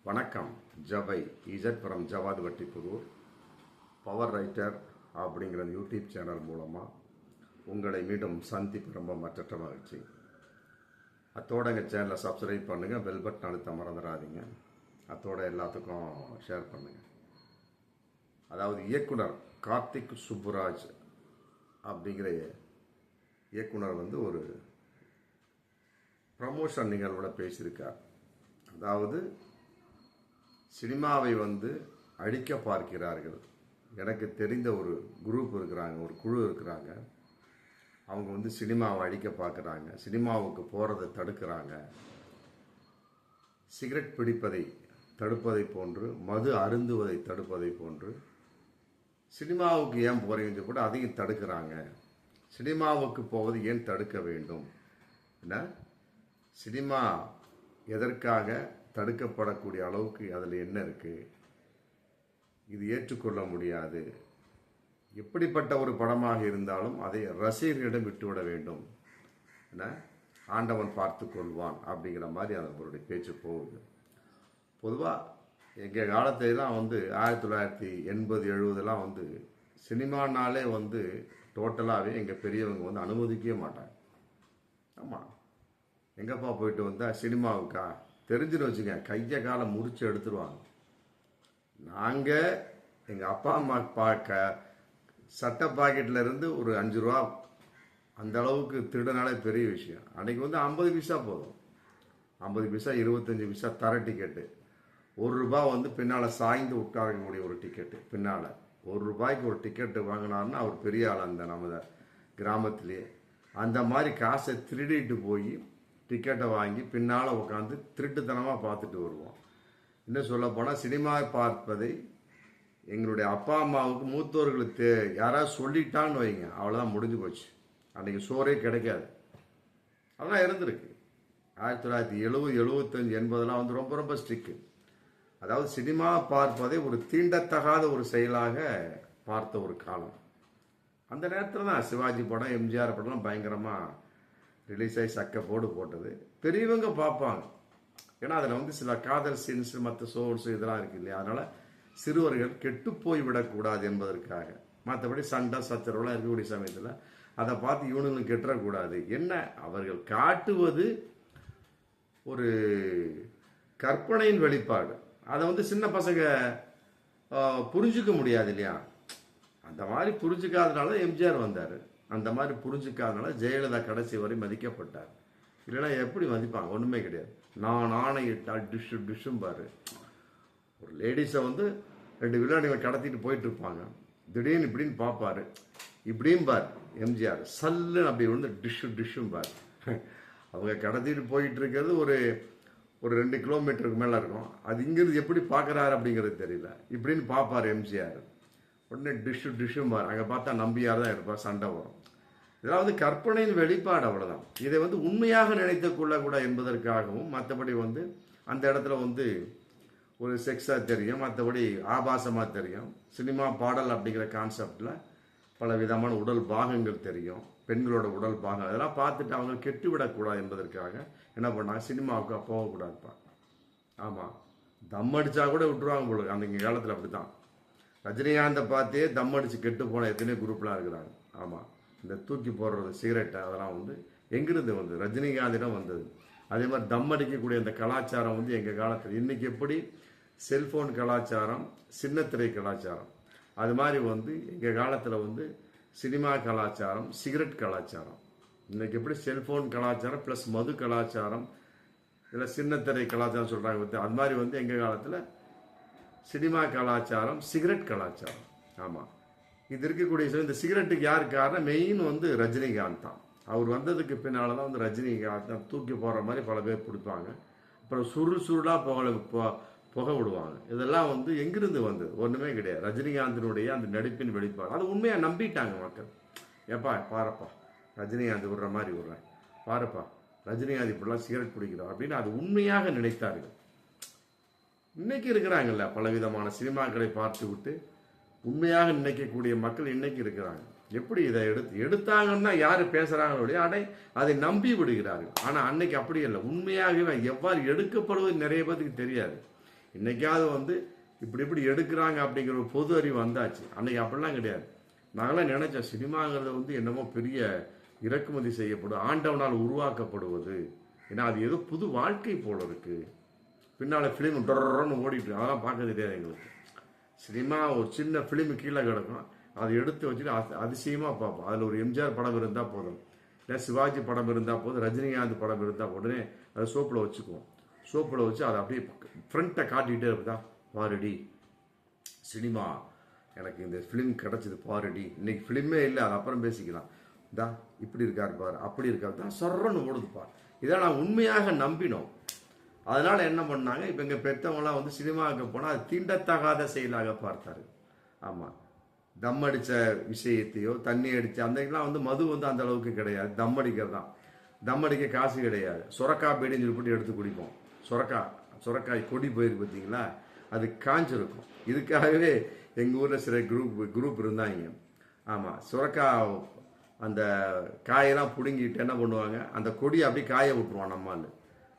வணக்கம். ஜவை இசட் from Jawad Vattipudur power writer அப்படிங்கிற யூடியூப் சேனல் மூலமாக உங்களை மீண்டும் சந்திப்பு ரொம்ப மற்ற மகிழ்ச்சி. அத்தோட எங்கள் சேனலை சப்ஸ்கிரைப் பண்ணுங்கள், பெல் பட்டன் அழுத்த மறந்துடாதீங்க. அத்தோட எல்லாத்துக்கும் ஷேர் பண்ணுங்கள். அதாவது இயக்குனர் கார்த்திக் சுப்புராஜ் அப்படிங்கிற இயக்குனர் ஒரு ப்ரமோஷன் நிகழ்வில் பேசியிருக்கார். அதாவது சினிமாவை அழிக்க பார்க்கிறார்கள். எனக்கு தெரிந்த ஒரு குரூப் இருக்கிறாங்க, ஒரு குழு இருக்கிறாங்க. அவங்க சினிமாவை அழிக்க பார்க்குறாங்க, சினிமாவுக்கு போகிறதை தடுக்கிறாங்க. சிகரெட் பிடிப்பதை தடுப்பதை போன்று, மது அருந்துவதை தடுப்பதை போன்று சினிமாவுக்கு ஏன் போகிறீங்கன்னு கூட அதையும் தடுக்கிறாங்க. சினிமாவுக்கு போவது ஏன் தடுக்க வேண்டும்? என்ன சினிமா எதற்காக தடுக்கப்படக்கூடிய அளவுக்கு அதில் என்ன இருக்குது? இது ஏற்றுக்கொள்ள முடியாது. எப்படிப்பட்ட ஒரு படமாக இருந்தாலும் அதை ரசிகர்களிடம் விட்டுவிட வேண்டும். என்ன ஆண்டவன் பார்த்து கொள்வான் அப்படிங்கிற மாதிரி அவருடைய பேச்சு போகுது. பொதுவாக எங்கள் காலத்திலாம் 1980 70 சினிமானாலே டோட்டலாகவே எங்கள் பெரியவங்க அனுமதிக்கவே மாட்டாங்க. ஆமாம், எங்கப்பா போயிட்டு வந்தால் சினிமாவுக்கா தெரிஞ்சுன்னு வச்சுங்க, கையை காலை முறிச்சு எடுத்துருவாங்க. நாங்கள் எங்கள் அப்பா அம்மா பார்க்க சட்டை பாக்கெட்டில் இருந்து ஒரு 5 ரூபா அந்த அளவுக்கு திருடனாலே பெரிய விஷயம். அன்றைக்கி 50 பைசா போதும். 50 பைசா 25 பைசா தர டிக்கெட்டு, ₹1 பின்னால் சாய்ந்து உட்காரக்கூடிய ஒரு டிக்கெட்டு. பின்னால் ₹1 ஒரு டிக்கெட்டு வாங்கினார்னா அவர் பெரிய ஆள். அந்த நம்ம கிராமத்திலேயே அந்த மாதிரி காசை திருடிட்டு போய் டிக்கெட்டை வாங்கி பின்னால் உட்காந்து திருட்டுத்தனமாக பார்த்துட்டு வருவோம். இன்னும் சொல்ல போனால் சினிமா பார்ப்பதை எங்களுடைய அப்பா அம்மாவுக்கு மூத்தோர்களுக்கு யாராவது சொல்லிட்டான்னு வைங்க, அவ்வளோதான், முடிஞ்சு போச்சு. அன்றைக்கி சோறே கிடைக்காது. அதெல்லாம் இருந்திருக்கு. 1970 75 80 ரொம்ப ரொம்ப ஸ்ட்ரிக்கு. அதாவது சினிமா பார்ப்பதை ஒரு தீண்டத்தகாத ஒரு செயலாக பார்த்த ஒரு காலம். அந்த நேரத்தில் தான் சிவாஜி படம், எம்ஜிஆர் படம்லாம் பயங்கரமாக ரிலீஸ் ஆகி சக்க போட்டது. பெரியவங்க பார்ப்பாங்க. ஏன்னா அதில் சில காதல் சீன்ஸ், மற்ற சோர்ஸ் இதெல்லாம் இருக்கு இல்லையா? அதனால் சிறுவர்கள் கெட்டு போய் விடக்கூடாது என்பதற்காக. மற்றபடி சண்டை சச்சரவுலாம் இருக்கக்கூடிய சமயத்தில் அதை பார்த்து இவனுங்களும் கெட்டுறக்கூடாது. என்ன அவர்கள் காட்டுவது ஒரு கற்பனையின் வெளிப்பாடு. அதை சின்ன பசங்க புரிஞ்சுக்க முடியாது இல்லையா? அந்த மாதிரி புரிஞ்சுக்காதனால எம்ஜிஆர் வந்தார். அந்த மாதிரி புரிஞ்சுக்காதனால ஜெயலலிதா கடைசி வரை மதிக்கப்பட்டார். இல்லைன்னா எப்படி மதிப்பாங்க? ஒன்றுமே கிடையாது. நான் ஆணையிட்டால் டிஷ்ஷும் பாரு. ஒரு லேடிஸை 2 விளையாடுகளை கடத்திட்டு போயிட்டு இருப்பாங்க. திடீர்னு இப்படின்னு பார்ப்பாரு, இப்படியும் பார் எம்ஜிஆர் சல்லுன்னு அப்படி டிஷ்ஷும் பார். அவங்க கடத்திட்டு போயிட்டு இருக்கிறது ஒரு 2 கிலோமீட்டருக்கு மேலே இருக்கும். அது இங்கிருந்து எப்படி பார்க்குறாரு அப்படிங்கிறது தெரியல. இப்படின்னு பார்ப்பார் எம்ஜிஆர். உடனே டிஷ்ஷும் பார். அங்கே பார்த்தா நம்பியார் தான் இருப்பார், சண்டை வரும். இதெல்லாம் கற்பனையின் வெளிப்பாடு, அவ்வளோதான். இதை உண்மையாக நினைத்து கொள்ளக்கூட என்பதற்காகவும், மற்றபடி அந்த இடத்துல ஒரு செக்ஸாக தெரியும், மற்றபடி ஆபாசமாக தெரியும். சினிமா பாடல் அப்படிங்கிற கான்செப்டில் பல விதமான உடல் பாகங்கள் தெரியும், பெண்களோட உடல் பாகம். அதெல்லாம் பார்த்துட்டு அவங்க கெட்டுவிடக்கூடாது என்பதற்காக என்ன பண்ணாங்க, சினிமாவுக்கு போகக்கூடாதுப்பா. ஆமாம், தம் அடித்தா கூட விட்டுருவாங்க போல. அந்த காலத்தில் அப்படி தான். ரஜினிகாந்தை பார்த்தே தம் அடித்து கெட்டு போன எத்தனையோ குரூப்லாம் இருக்கிறாங்க. ஆமாம், இந்த தூக்கி போடுறது சிகரெட்டு அதெல்லாம் எங்கிருந்து ரஜினிகாந்திடம் வந்தது. அதே மாதிரி தம் அடிக்கக்கூடிய அந்த கலாச்சாரம் எங்கள் காலத்தில், இன்றைக்கி எப்படி செல்ஃபோன் கலாச்சாரம், சின்னத்திரை கலாச்சாரம், அது மாதிரி எங்கள் காலத்தில் சினிமா கலாச்சாரம், சிகரெட் கலாச்சாரம். இன்றைக்கி எப்படி செல்ஃபோன் கலாச்சாரம் ப்ளஸ் மது கலாச்சாரம், இல்லை சின்னத்திரை கலாச்சாரம் சொல்கிறாங்க. அது மாதிரி எங்கள் காலத்தில் சினிமா கலாச்சாரம், சிகரெட் கலாச்சாரம். ஆமாம், இது இருக்கக்கூடிய இந்த சிகரெட்டுக்கு யார் காரணம்? மெயின் ரஜினிகாந்த் தான். அவர் வந்ததுக்கு பின்னால் தான் ரஜினிகாந்த் தான் தூக்கி போடுற மாதிரி பல பேர் பிடிப்பாங்க. அப்புறம் சுருளாக புகை விடுவாங்க. இதெல்லாம் எங்கிருந்து வந்தது? ஒன்றுமே கிடையாது. ரஜினிகாந்தினுடைய அந்த நடிப்பின் வெளிப்பாடு. அது உண்மையாக நம்பிட்டாங்க மக்கள். ஏப்பா பாருப்பா, ரஜினிகாந்த் விடுற மாதிரி விடுறேன், பாருப்பா ரஜினிகாந்த் இப்படிலாம் சிகரெட் பிடிக்கிறோம் அப்படின்னு அது உண்மையாக நினைத்தார்கள். இன்னைக்கு இருக்கிறாங்கல்ல பலவிதமான சினிமாக்களை பார்த்து விட்டு உண்மையாக நினைக்கக்கூடிய மக்கள் இன்னைக்கு இருக்கிறாங்க. எப்படி இதை எடுத்தாங்கன்னா யாரு பேசுறாங்களோ அதை நம்பி விடுகிறார்கள். ஆனா அன்னைக்கு அப்படி இல்லை. உண்மையாகவே எவ்வாறு எடுக்கப்படுவது நிறைய பேருக்கு தெரியாது. இன்னைக்காவது வந்து இப்படி இப்படி எடுக்கிறாங்க அப்படிங்கிற ஒரு பொது அறிவு வந்தாச்சு. அன்னைக்கு அப்படிலாம் கிடையாது. நாங்களாம் நினைச்சோம் சினிமாங்கிறது வந்து என்னமோ பெரிய இறக்குமதி செய்யப்படும், ஆண்டவனால் உருவாக்கப்படுவது. ஏன்னா அது ஏதோ புது வாழ்க்கை போல இருக்கு. பின்னால் ஃபிலிம் டொரன்னு ஓடிட்டு அதெல்லாம் பார்க்க தெரியாது எங்களுக்கு. சினிமா ஒரு சின்ன ஃபிலிம் கீழே கிடக்கும், அதை எடுத்து வச்சுட்டு அதிசயமாக பார்ப்போம். அதில் ஒரு எம்ஜிஆர் படம் இருந்தால் போதும், இல்லை சிவாஜி படம் இருந்தால் போதும், ரஜினிகாந்த் படம் இருந்தால் உடனே அதை சோப்பில் வச்சுக்குவோம். சோப்பில் வச்சு அதை அப்படியே ஃப்ரண்ட்டை காட்டிகிட்டே இருக்குதா, பாருடி சினிமா, எனக்கு இந்த ஃபிலிம் கிடச்சிது பாருடி, இன்னைக்கு ஃபிலிமே இல்லை, அது அப்புறம் பேசிக்கலாம், இதா இப்படி இருக்காரு பாரு, அப்படி இருக்காரு தான் சொர்றன்னு ஓடுதுப்பா. இதை நான் உண்மையாக நம்பினோம். அதனால என்ன பண்ணாங்க, இப்போ எங்கள் பெற்றவங்களாம் வந்து சினிமாவுக்கு போனால் அது தீண்டத்தகாத செயலாக பார்த்தாரு. ஆமாம், தம் அடித்த விஷயத்தையோ தண்ணி அடித்த அந்தலாம் வந்து மது வந்து அந்த அளவுக்கு கிடையாது. தம் அடிக்கிறது தான், தம் அடிக்க காசு கிடையாது. சுரக்காய் பீடின்னு சொல்லி போட்டு எடுத்து குடிப்போம். சுரக்காய் கொடி போயிருக்கு பார்த்தீங்களா, அது காஞ்சிருக்கும். இதுக்காகவே எங்கள் ஊரில் சில குரூப் இருந்தாங்க. ஆமாம், சுரக்காய் அந்த காயெல்லாம் பிடுங்கிட்டு என்ன பண்ணுவாங்க, அந்த கொடியை அப்படியே காய விட்டுருவான். நம்மால்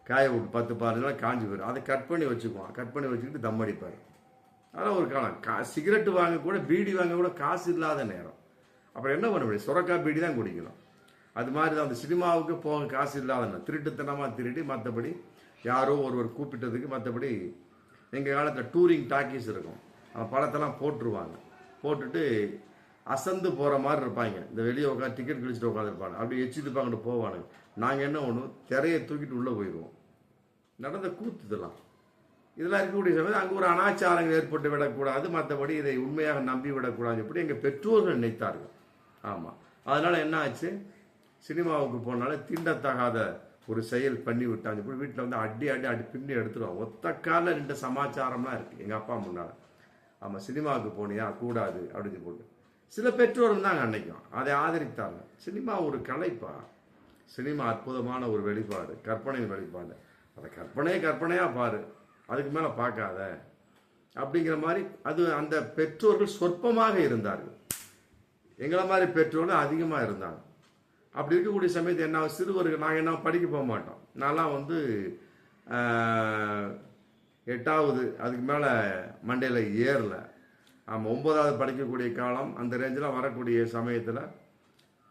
காய விட்டு 10-15 நாள் காஞ்சி போயிடும். அதை கட் பண்ணி வச்சுக்குவான். கட் பண்ணி வச்சுக்கிட்டு தம் அடிப்பார். அதெல்லாம் ஒரு காலம். சிகரெட்டு வாங்க கூட, பீடி வாங்க கூட காசு இல்லாத நேரம். அப்புறம் என்ன பண்ண முடியும், சுரக்காய் பீடி தான் குடிக்கணும். அது மாதிரி தான் அந்த சினிமாவுக்கு போக காசு இல்லாத திருட்டுத்தனமாக திருடி, மற்றபடி யாரோ ஒருவர் கூப்பிட்டதுக்கு, மற்றபடி எங்கள் காலத்தில் டூரிங் டாக்கீஸ் இருக்கும், படத்தெல்லாம் போட்டுருவாங்க. போட்டுட்டு அசந்து போகிற மாதிரி இருப்பாங்க. இந்த வெளியே உட்காந்து டிக்கெட் கிழிச்சிட்டு உட்காந்துருப்பாங்க. அப்படி எச்சிட்டு பார்க்கிட்டு போவானுங்க. நாங்கள் என்ன ஒன்று திரையை தூக்கிட்டு உள்ளே போயிடுவோம். நடந்த கூத்து இதெல்லாம் இருக்கக்கூடிய சமயம் அங்கே ஒரு அனாச்சாரங்கள் ஏற்பட்டு விடக்கூடாது, மற்றபடி இதை உண்மையாக நம்பி விடக்கூடாது எப்படி எங்கள் பெற்றோர்கள் நினைத்தார்கள். ஆமாம், அதனால் என்ன ஆச்சு, சினிமாவுக்கு போனாலே தீண்டத்தகாத ஒரு செயல் பண்ணி விட்டாங்க. இப்படி வீட்டில் வந்து அடி பின்னி எடுத்துருவோம். ஒத்த காலில் 2 சமாச்சாரம்லாம் இருக்குது எங்கள் அப்பா முன்னால். ஆமாம், சினிமாவுக்கு போனியா கூடாது அப்படின்னு போட்டு சில பெற்றோர்கள் தாங்க அன்னைக்கும் அதை ஆதரித்தாங்க. சினிமா ஒரு கலைப்பா, சினிமா அற்புதமான ஒரு வெளிப்பாடு, கற்பனை வெளிப்பாடு. அதை கற்பனையாக பாரு, அதுக்கு மேலே பார்க்காத அப்படிங்கிற மாதிரி. அது அந்த பெற்றோர்கள் சொற்பமாக இருந்தார்கள். எங்களை மாதிரி பெற்றோர்கள் அதிகமாக இருந்தாங்க. அப்படி இருக்கக்கூடிய சமயத்தை என்ன சிறுவர்கள், நாங்கள் என்ன படிக்க போக மாட்டோம். நான்லாம் வந்து 8வது அதுக்கு மேலே மண்டையில் ஏறல. ஆமாம், 9வது படிக்கக்கூடிய காலம். அந்த ரேஞ்சில் வரக்கூடிய சமயத்தில்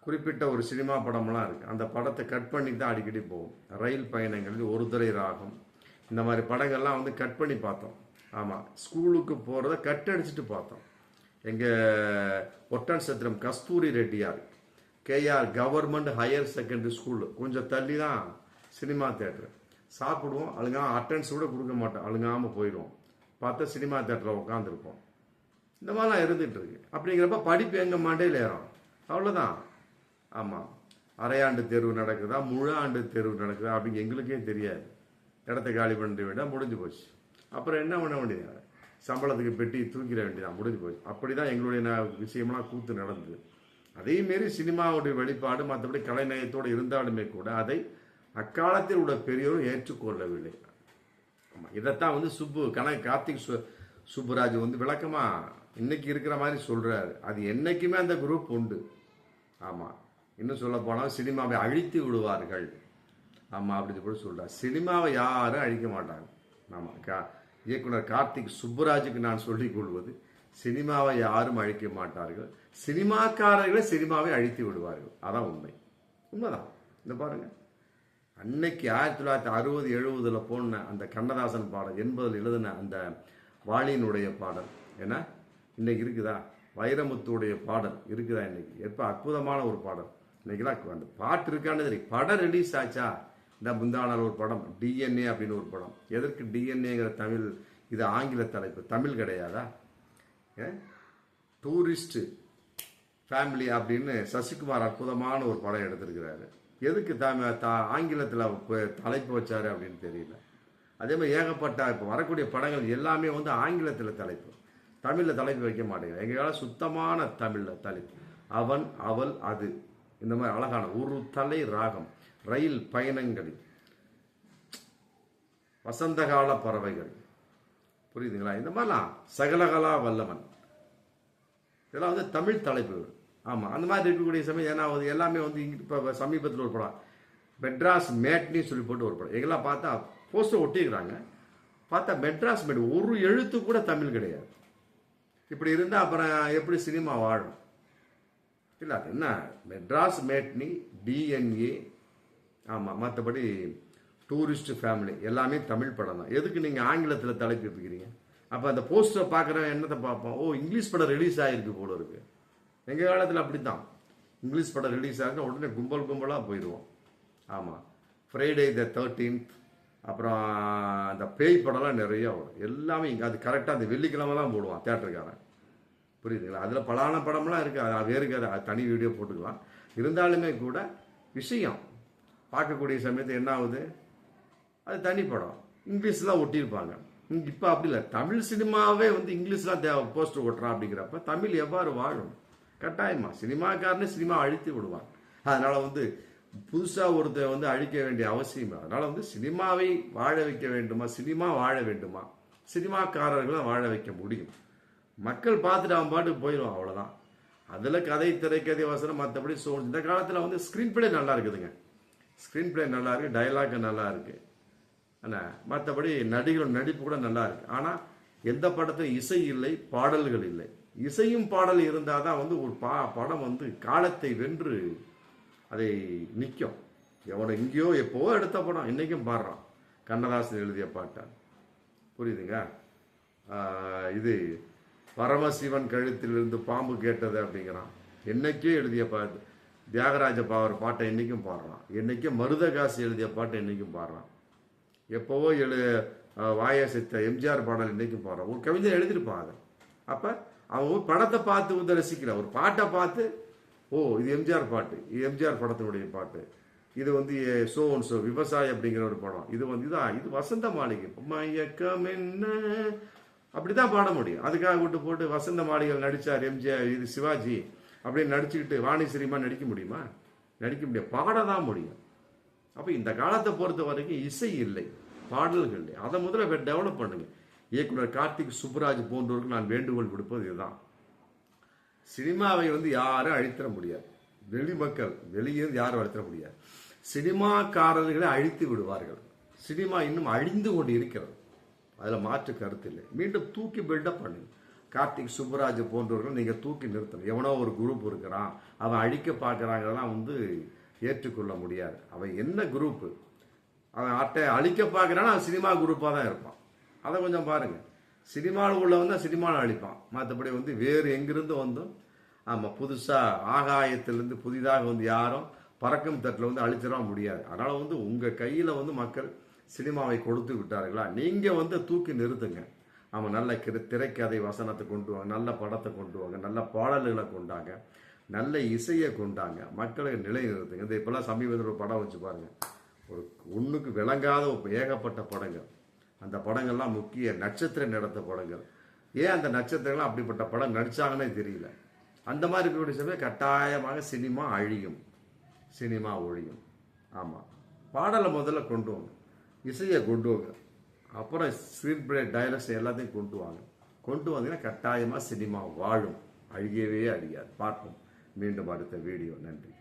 குறிப்பிட்ட ஒரு சினிமா படம்லாம் இருக்குது. அந்த படத்தை கட் பண்ணி தான் அடிக்கடி போவோம். ரயில் பயணங்கள், ஒரு துறை ராகம், இந்த மாதிரி படங்கள்லாம் வந்து கட் பண்ணி பார்த்தோம். ஆமாம், ஸ்கூலுக்கு போகிறத கட் அடிச்சுட்டு பார்த்தோம். எங்கள் Oddanchatram Kasthuri Reddiar KR government higher secondary school கொஞ்சம் தள்ளி தான் சினிமா தேட்டரு. சாப்பிடுவோம், அட்டெண்டன்ஸ் கூட கொடுக்க மாட்டோம், அழுங்காமல் போயிடுவோம். பார்த்தா சினிமா தேட்டரில் உட்காந்துருப்போம். இந்த மாதிரிலாம் இருந்துகிட்டு இருக்கு. அப்படிங்கிறப்ப படிப்பு எங்கள் மண்டையில் ஏறும், அவ்வளோதான். ஆமாம், அரையாண்டு தேர்வு நடக்குதா, முழு ஆண்டு தேர்வு நடக்குதா அப்படிங்க எங்களுக்கே தெரியாது. இடத்த காலி பண்ணிட்டு வேண்டாம், முடிஞ்சு போச்சு. அப்புறம் என்ன பண்ண வேண்டியது, சம்பளத்துக்கு பெட்டி தூக்கிட வேண்டியதான், முடிஞ்சு போச்சு. அப்படி தான் எங்களுடைய விஷயம்லாம் கூத்து நடந்தது. அதேமாரி சினிமாவுடைய வெளிப்பாடு மற்றபடி கலைநயத்தோடு இருந்தாலுமே கூட அதை அக்காலத்தில் உள்ள பெரியோரும் ஏற்றுக்கொள்ளவில்லை. ஆமாம், இதைத்தான் வந்து கார்த்திக் சுப்புராஜ் வந்து விளக்கமாக இன்னைக்கு இருக்கிற மாதிரி சொல்கிறாரு. அது என்றைக்குமே அந்த குரூப் உண்டு. ஆமாம், இன்னும் சொல்ல போனால் சினிமாவை அழித்து விடுவார்கள். ஆமாம், அப்படி கூட சொல்கிறார். சினிமாவை யாரும் அழிக்க மாட்டாங்க. ஆமாம், இயக்குனர் கார்த்திக் சுப்புராஜுக்கு நான் சொல்லிக் கொள்வது, சினிமாவை யாரும் அழிக்க மாட்டார்கள், சினிமாக்காரர்களே சினிமாவை அழித்து விடுவார்கள். அதான் உண்மைதான். இந்த பாருங்க, அன்னைக்கு 1960-70 போன அந்த கண்ணதாசன் பாடல், 80 எழுதின அந்த வாலியினுடைய பாடல் ஏன்னா இன்னைக்கு இருக்குதா, வைரமுத்துடைய பாடல் இருக்குதா இன்னைக்கு? எப்போ அற்புதமான ஒரு பாடல். இன்னைக்கெல்லாம் அந்த பாட்டு இருக்கான்னு தெரியும். படம் ரிலீஸ் ஆச்சா, இந்த முந்தானால் ஒரு படம் டிஎன்ஏ அப்படின்னு ஒரு படம். எதற்கு டிஎன்ஏங்கிற தமிழ், இது ஆங்கில தலைப்பு, தமிழ் கிடையாதா? டூரிஸ்ட் ஃபேமிலி அப்படின்னு சசிகுமார் அற்புதமான ஒரு படம் எடுத்திருக்கிறாரு. எதுக்கு ஆங்கிலத்தில் தலைப்பு வச்சாரு அப்படின்னு தெரியல. அதே மாதிரி ஏகப்பட்ட இப்போ வரக்கூடிய படங்கள் எல்லாமே வந்து ஆங்கிலத்தில் தலைப்பு, தமிழில் தலைப்பு வைக்க மாட்டேங்குது. எங்களால் சுத்தமான தமிழில் தலைப்பு, அவன் அவள் அது, இந்த மாதிரி அழகான ஒரு தலை ராகம், ரயில் பயணங்களில் வசந்தகால பறவைகள், புரியுதுங்களா? இந்த மாதிரிலாம் சகலகலா வல்லவன், இதெல்லாம் வந்து தமிழ் தலைப்புகள். ஆமாம், அந்த மாதிரி இருக்கக்கூடிய சமயம் ஏன்னா எல்லாமே வந்து இப்போ சமீபத்தில் ஒரு படம் மெட்ராஸ் மேட்னி சொல்லி போட்டு ஒரு படம், எங்கெல்லாம் பார்த்தா போஸ்டர் ஒட்டிக்கிறாங்க. பார்த்தா மெட்ராஸ் மேட் ஒரு எழுத்து கூட தமிழ் கிடையாது. இப்படி இருந்தால் அப்புறம் எப்படி சினிமா வாழும்? இல்லை அது என்ன மெட்ராஸ் மேட்னி டிஎன்ஏ, ஆமாம், மற்றபடி டூரிஸ்ட் ஃபேமிலி எல்லாமே தமிழ் படம் தான். எதுக்கு நீங்கள் ஆங்கிலத்தில் தலைப்பு வைக்கிறீங்க? அப்போ அந்த போஸ்டரை பார்க்குறேன், என்னத்தை பார்ப்போம், ஓ இங்கிலீஷ் படம் ரிலீஸ் ஆகிருக்கு போல இருக்கு. எங்கள் காலத்தில் அப்படி தான், இங்கிலீஷ் படம் ரிலீஸ் ஆகுதுன்னா உடனே கும்பல் கும்பலாக போயிடுவோம். ஆமாம், ஃப்ரைடே த 13th, அப்புறம் அந்த பேய் படம்லாம் நிறைய வரும். எல்லாமே இங்கே அது கரெக்டாக அந்த வெள்ளிக்கிழமை தான் போடுவான் தேட்டருக்காரன். புரியுதுங்களா? அதில் பலான படம்லாம் இருக்குது, அது வேறு கதை, அது தனி வீடியோ போட்டுக்கலாம். இருந்தாலுமே கூட விஷயம் பார்க்கக்கூடிய சமயத்தில் என்ன ஆகுது, அது தனி படம் இங்கிலீஷ்லாம் ஒட்டியிருப்பாங்க. இப்போ அப்படி இல்லை, தமிழ் சினிமாவே வந்து இங்கிலீஷ்லாம் போஸ்டர் ஓட்டுறான். அப்படிங்கிறப்ப தமிழ் எவ்வாறு வாழும்? கட்டாயமா சினிமாக்காரனே சினிமா அழித்து விடுவான். அதனால வந்து புதுசாக ஒருத்தர் வந்து அழிக்க வேண்டிய அவசியம். அதனால வந்து சினிமாவை வாழ வைக்க வேண்டுமா, சினிமா வாழ வேண்டுமா, சினிமாக்காரர்களை வாழ வைக்க முடியும். மக்கள் பார்த்துட்டு அவன் பாட்டுக்கு போயிடுவான், அவ்வளோதான். அதில் கதை, திரைக்கதை, வசனம், மற்றபடி இந்த காலத்தில் வந்து ஸ்க்ரீன் பிளே நல்லா இருக்குதுங்க. ஸ்க்ரீன் பிளே நல்லா இருக்குது, டைலாக் நல்லா இருக்குது, ஆனால் மற்றபடி நடிகர்கள் நடிப்பு கூட நல்லா இருக்குது. ஆனால் எந்த படத்தில் இசை இல்லை, பாடல்கள் இல்லை. இசையும் பாடல் இருந்தால் தான் வந்து ஒரு படம் வந்து காலத்தை வென்று அதை நிற்கும். எவனை இங்கேயோ எப்போவோ எடுத்த படம் இன்றைக்கும் பாடுறான், கண்ணதாசன் எழுதிய பாட்டை. புரியுதுங்க? இது பரமசிவன் கழுத்திலிருந்து பாம்பு கேட்டது அப்படிங்கிறான், என்னைக்கே எழுதிய பாட்டு. தியாகராஜ பாவர் பாட்டை என்றைக்கும் பாடுறான், என்றைக்கும் மருதகாசி எழுதிய பாட்டை என்றைக்கும் பாடுறான். எப்போவோ வாய சித்த எம்ஜிஆர் பாடல் என்றைக்கும் பாடுறான். ஒரு கவிஞர் எழுதியிருப்பான் அதை. அப்போ அவன் படத்தை பார்த்து வந்து ரசிக்கல, ஒரு பாட்டை பார்த்து, ஓ இது எம்ஜிஆர் பாட்டு, இது எம்ஜிஆர் படத்தினுடைய பாட்டு, இது வந்து சோ விவசாயம் அப்படிங்கிற ஒரு படம், இது வந்து இது வசந்த மாளிகை மயக்கம் என்ன, அப்படிதான் பாட முடியும். அதுக்காக விட்டு போட்டு வசந்த மாளிகை நடிச்சார் எம்ஜிஆர், இது சிவாஜி அப்படின்னு நடிச்சுக்கிட்டு வாணி சிரிமா நடிக்க முடியுமா? நடிக்க முடியாது, பாட தான் முடியும். அப்போ இந்த காலத்தை பொறுத்த வரைக்கும் இசை இல்லை, பாடல்கள் இல்லை. அதை முதல்ல டெவலப் பண்ணுங்க. இயக்குனர் கார்த்திக் சுப்புராஜ் போன்றவருக்கு நான் வேண்டுகோள் கொடுப்பது இதுதான். சினிமாவை வந்து யாரும் அழித்திட முடியாது, வெளி மக்கள் வெளியே யாரும் அழித்திட முடியாது. சினிமாக்காரர்களை அழித்து விடுவார்கள். சினிமா இன்னும் அழிந்து கொண்டு இருக்கிறது, அதில் மாற்று கருத்து இல்லை. மீண்டும் தூக்கி பில்டப் பண்ணுங்க. கார்த்திக் சுப்புராஜ் போன்றவர்கள் நீங்கள் தூக்கி நிறுத்தணும். எவனோ ஒரு குரூப் இருக்கிறான், அவன் அழிக்க பார்க்குறாங்கலாம் வந்து ஏற்றுக்கொள்ள முடியாது. அவன் என்ன குரூப்பு, அவன் அழிக்க பார்க்குறான்னா அவன் சினிமா குரூப்பாக தான் இருப்பான். அதை கொஞ்சம் பாருங்கள். சினிமாவில் உள்ள வந்தால் சினிமாவில் அழிப்பான், மற்றபடி வந்து வேறு எங்கிருந்து வந்தும், ஆமாம், புதுசாக ஆகாயத்திலேருந்து புதிதாக வந்து யாரும் பறக்கும் தட்டில் வந்து அழிச்சிட முடியாது. அதனால் வந்து உங்கள் கையில் வந்து மக்கள் சினிமாவை கொடுத்து விட்டார்களா, நீங்கள் வந்து தூக்கி நிறுத்துங்க. ஆமாம், நல்ல திரைக்கதை வசனத்தை கொண்டு வாங்க, நல்ல படத்தை கொண்டு வாங்க, நல்ல பாடல்களை கொண்டாங்க, நல்ல இசையை கொண்டாங்க, மக்களை நிலை நிறுத்துங்க. இந்த இப்போல்லாம் சமீபத்தில் ஒரு படம் வச்சு பாருங்கள், ஒரு ஒன்றுக்கு விளங்காத ஏகப்பட்ட படங்கள். அந்த படங்கள்லாம் முக்கிய நட்சத்திரம் நடத்த படங்கள். ஏன் அந்த நட்சத்திரங்கள்லாம் அப்படிப்பட்ட படம் நடித்தாங்கன்னே தெரியல. அந்த மாதிரி இருக்கக்கூடிய சமயம் கட்டாயமாக சினிமா அழியும், சினிமா ஒழியும். ஆமாம், பாடலை முதல்ல கொண்டு வாங்க, இசையை கொண்டு வாங்க, அப்புறம் ஸ்க்ரீன் பிளே, டைலாக்ஸ் எல்லாத்தையும் கொண்டு வாங்க. கொண்டு வந்தீங்கன்னா கட்டாயமாக சினிமா வாழும், அழியவே அழியாது. பார்ப்போம் மீண்டும் அடுத்த வீடியோ. நன்றி.